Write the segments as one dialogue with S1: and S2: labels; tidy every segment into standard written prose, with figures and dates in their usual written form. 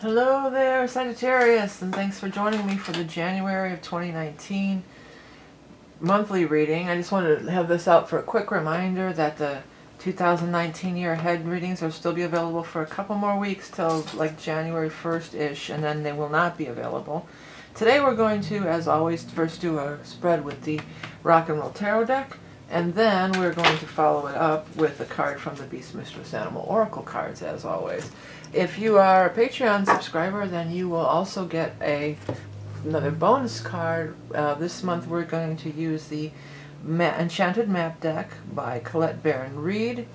S1: Hello there, Sagittarius, and thanks for joining me for the January of 2019 monthly reading. I just wanted to have this out for a quick reminder that the 2019 year ahead readings will still be available for a couple more weeks till like January 1st-ish, and then they will not be available. Today we're going to, as always, first do a spread with the Rock and Roll Tarot deck, and then we're going to follow it up with a card from the Beast Mistress Animal Oracle cards, as always. If you are a Patreon subscriber, then you will also get another bonus card. This month we're going to use the Enchanted Map deck by Colette Baron Reed,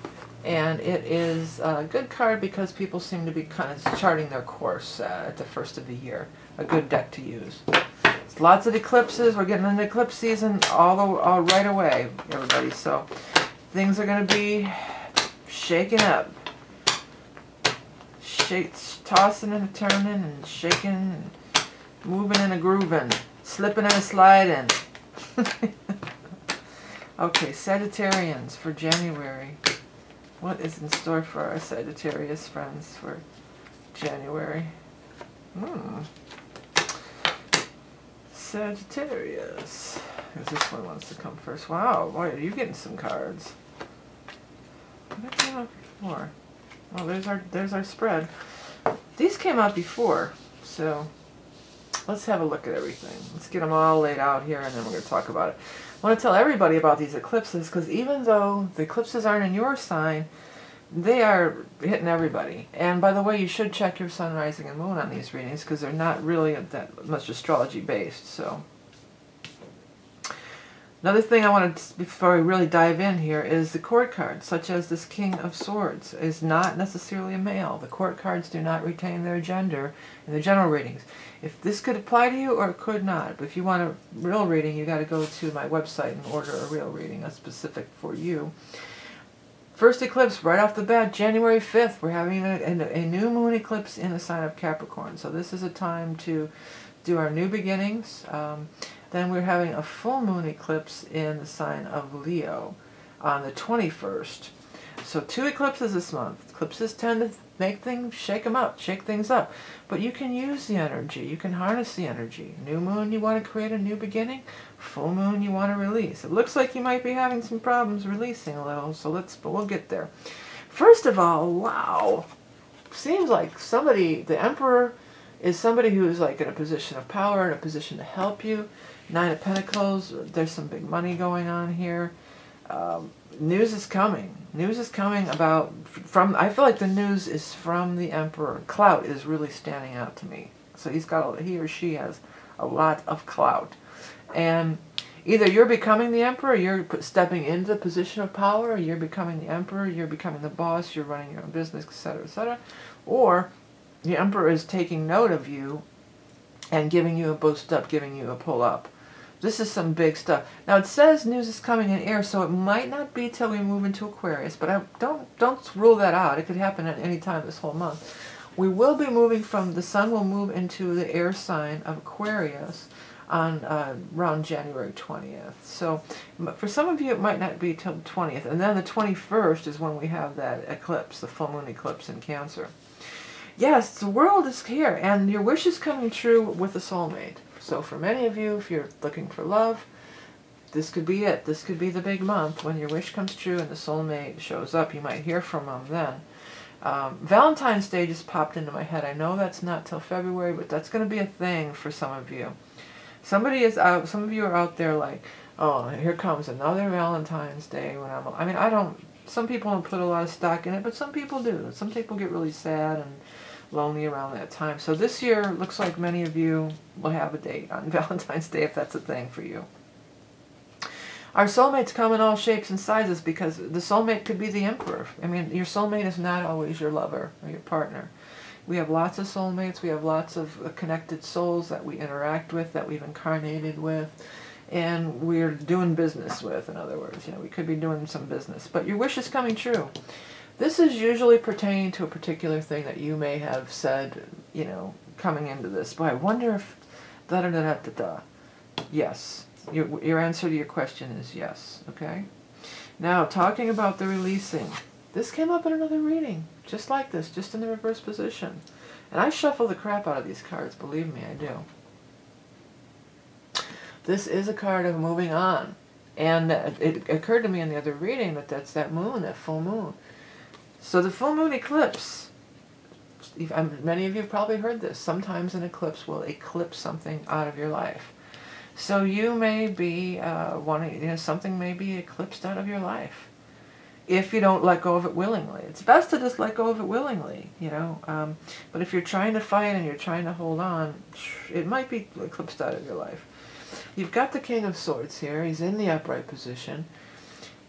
S1: and it is a good card because people seem to be kind of charting their course at the first of the year. A good deck to use. It's lots of eclipses. We're getting into eclipse season all right away, everybody. So things are going to be shaking up. Tossing and turning and shaking and moving and a grooving, slipping and a sliding. Okay, Sagittarians for January. What is in store for our Sagittarius friends for January? Sagittarius. This one wants to come first. Wow, boy, are you getting some cards? What came out before? Well, there's our spread. These came out before, so let's have a look at everything. Let's get them all laid out here, and then we're going to talk about it. I want to tell everybody about these eclipses, because even though the eclipses aren't in your sign, they are hitting everybody. And by the way, you should check your sun, rising, and moon on these readings, because they're not really that much astrology based. So another thing I want to, before we really dive in here, is the court cards, such as this King of Swords, is not necessarily a male. The court cards do not retain their gender in the general readings. If this could apply to you, or it could not. But if you want a real reading, you got to go to my website and order a real reading, a specific for you. First eclipse, right off the bat, January 5th, we're having a new moon eclipse in the sign of Capricorn. So this is a time to do our new beginnings. Then we're having a full moon eclipse in the sign of Leo on the 21st. So 2 eclipses this month. Eclipses tend to make things, shake them up, shake things up. But you can use the energy. You can harness the energy. New moon, you want to create a new beginning. Full moon, you want to release. It looks like you might be having some problems releasing a little, but we'll get there. First of all, wow. Seems like somebody, the Emperor, is somebody who is like in a position of power, in a position to help you. 9 of Pentacles, there's some big money going on here. News is coming. News is coming about, I feel like the news is from the Emperor. Clout is really standing out to me. So he or she has a lot of clout. And either you're becoming the Emperor, you're stepping into the position of power, or you're becoming the Emperor, you're becoming the boss, you're running your own business, etc., etc. Or the Emperor is taking note of you and giving you a boost up, giving you a pull up. This is some big stuff. Now it says news is coming in air, so it might not be till we move into Aquarius, but don't rule that out. It could happen at any time this whole month. We will be moving the sun will move into the air sign of Aquarius on around January 20th. So for some of you it might not be till the 20th, and then the 21st is when we have that eclipse, the full moon eclipse in Cancer. Yes, the world is here, and your wish is coming true with a soulmate. So for many of you, if you're looking for love, this could be it. This could be the big month when your wish comes true and the soulmate shows up. You might hear from them then. Valentine's Day just popped into my head. I know that's not till February, but that's going to be a thing for some of you. Some of you are out there like, oh, here comes another Valentine's Day. Some people don't put a lot of stock in it, but some people do. Some people get really sad and lonely around that time. So this year looks like many of you will have a date on Valentine's Day, if that's a thing for you. Our soulmates come in all shapes and sizes, because the soulmate could be the Emperor. I mean, your soulmate is not always your lover or your partner. We have lots of soulmates. We have lots of connected souls that we interact with, that we've incarnated with, and we're doing business with, in other words. We could be doing some business. But your wish is coming true. This is usually pertaining to a particular thing that you may have said, coming into this. Boy, I wonder if da-da-da-da-da-da. Yes. Your answer to your question is yes, okay? Now, talking about the releasing. This came up in another reading, just like this, just in the reverse position. And I shuffle the crap out of these cards, believe me, I do. This is a card of moving on. And it occurred to me in the other reading that that's that moon, that full moon. So the full moon eclipse, many of you have probably heard this, sometimes an eclipse will eclipse something out of your life. So you may be something may be eclipsed out of your life if you don't let go of it willingly. It's best to just let go of it willingly, but if you're trying to fight and you're trying to hold on, it might be eclipsed out of your life. You've got the King of Swords here. He's in the upright position.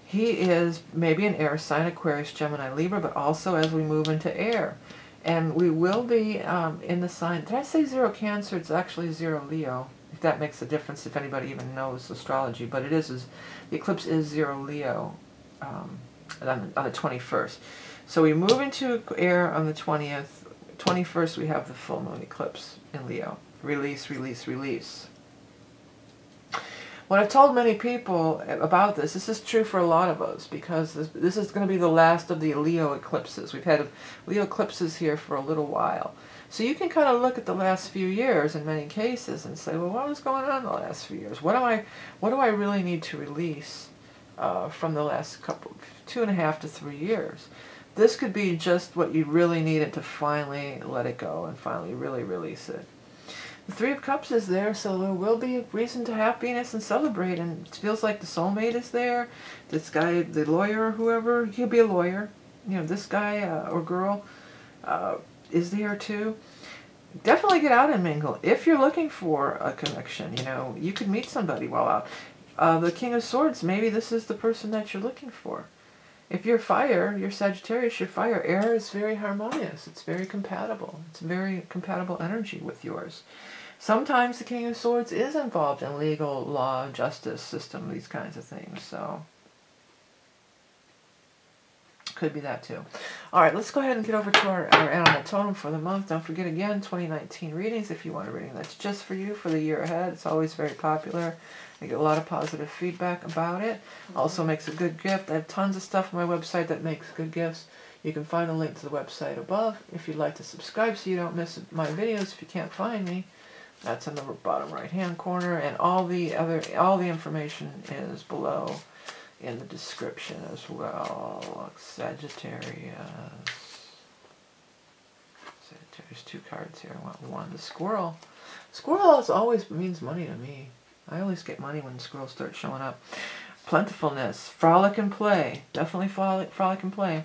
S1: He is maybe an air sign, Aquarius, Gemini, Libra, but also as we move into air. And we will be in the sign, did I say 0 Cancer? It's actually 0 Leo, if that makes a difference, if anybody even knows astrology. But it is the eclipse is 0 Leo on the 21st. So we move into air on the 20th. 21st we have the full moon eclipse in Leo. Release, release, release. What I've told many people about this is true for a lot of us, because this is going to be the last of the Leo eclipses. We've had Leo eclipses here for a little while. So you can kind of look at the last few years in many cases and say, well, what was going on in the last few years? What do I really need to release from the last 2.5 to 3 years? This could be just what you really needed to finally let it go and finally really release it. The Three of Cups is there, so there will be a reason to happiness and celebrate, and it feels like the soulmate is there. This guy, the lawyer or whoever, he'll be a lawyer. This guy or girl is there too. Definitely get out and mingle. If you're looking for a connection, you could meet somebody while out. The King of Swords, maybe this is the person that you're looking for. If you're fire, you're Sagittarius, you're fire. Air is very harmonious. It's very compatible. It's a very compatible energy with yours. Sometimes the King of Swords is involved in legal, law, justice system, these kinds of things. So, could be that too. All right, let's go ahead and get over to our animal totem for the month. Don't forget again, 2019 readings. If you want a reading that's just for you for the year ahead, it's always very popular. I get a lot of positive feedback about it. Also makes a good gift. I have tons of stuff on my website that makes good gifts. You can find the link to the website above. If you'd like to subscribe so you don't miss my videos, if you can't find me, that's in the bottom right hand corner, and all the information is below in the description as well. Look, Sagittarius. Sagittarius, 2 cards here. I want one. The squirrel. Squirrel always means money to me. I always get money when squirrels start showing up. Plentifulness, frolic and play. Definitely frolic and play.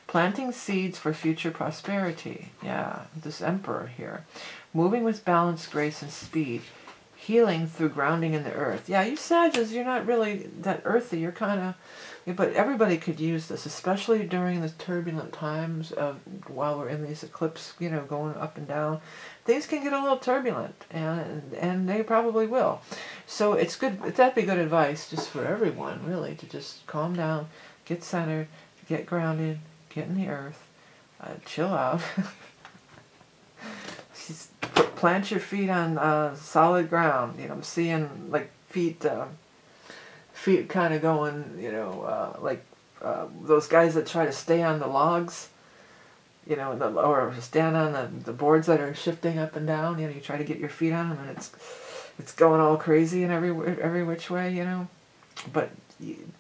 S1: Planting seeds for future prosperity. Yeah, this Emperor here. Moving with balance, grace, and speed. Healing through grounding in the earth. Yeah, you Sagittarius, you're not really that earthy. You're kind of... But everybody could use this, especially during the turbulent times of while we're in these eclipses, going up and down. Things can get a little turbulent, and they probably will. So it's good. That'd be good advice just for everyone, really, to just calm down, get centered, get grounded, get in the earth, chill out. Plant your feet on solid ground. I'm seeing like feet kind of going, like those guys that try to stay on the logs, or stand on the boards that are shifting up and down. You try to get your feet on them, and it's going all crazy in every which way, But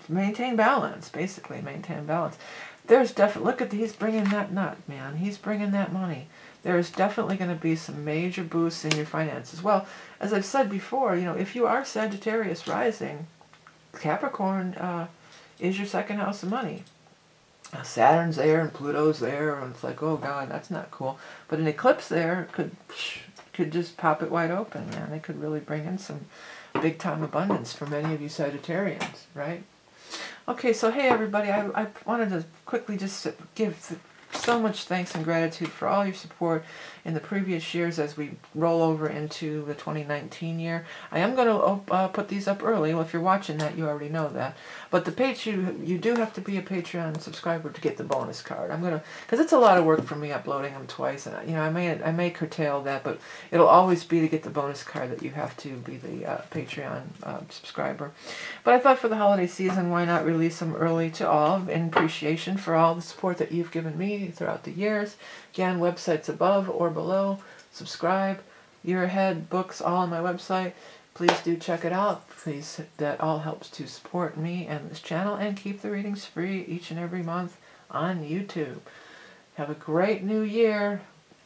S1: maintain balance, basically. Maintain balance. There's definitely, look at, he's bringing that nut, man. He's bringing that money. There's definitely going to be some major boosts in your finances. Well, as I've said before, if you are Sagittarius rising, Capricorn is your second house of money. Saturn's there and Pluto's there, and it's like, oh God, that's not cool. But an eclipse there could just pop it wide open, man. It could really bring in some big time abundance for many of you Sagittarians, right? Okay, so hey everybody, I wanted to quickly just give so much thanks and gratitude for all your support in the previous years as we roll over into the 2019 year. I am going to put these up early. Well, if you're watching that, you already know that. But the page, you do have to be a Patreon subscriber to get the bonus card. I'm going to, because it's a lot of work for me uploading them twice, and you know, I may curtail that, but it'll always be to get the bonus card that you have to be the Patreon subscriber. But I thought for the holiday season, why not release them early to all in appreciation for all the support that you've given me throughout the years. Again, websites above or below. Subscribe. Year Ahead books all on my website. Please do check it out. Please, that all helps to support me and this channel and keep the readings free each and every month on YouTube. Have a great new year.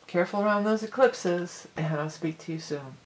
S1: Careful around those eclipses, and I'll speak to you soon.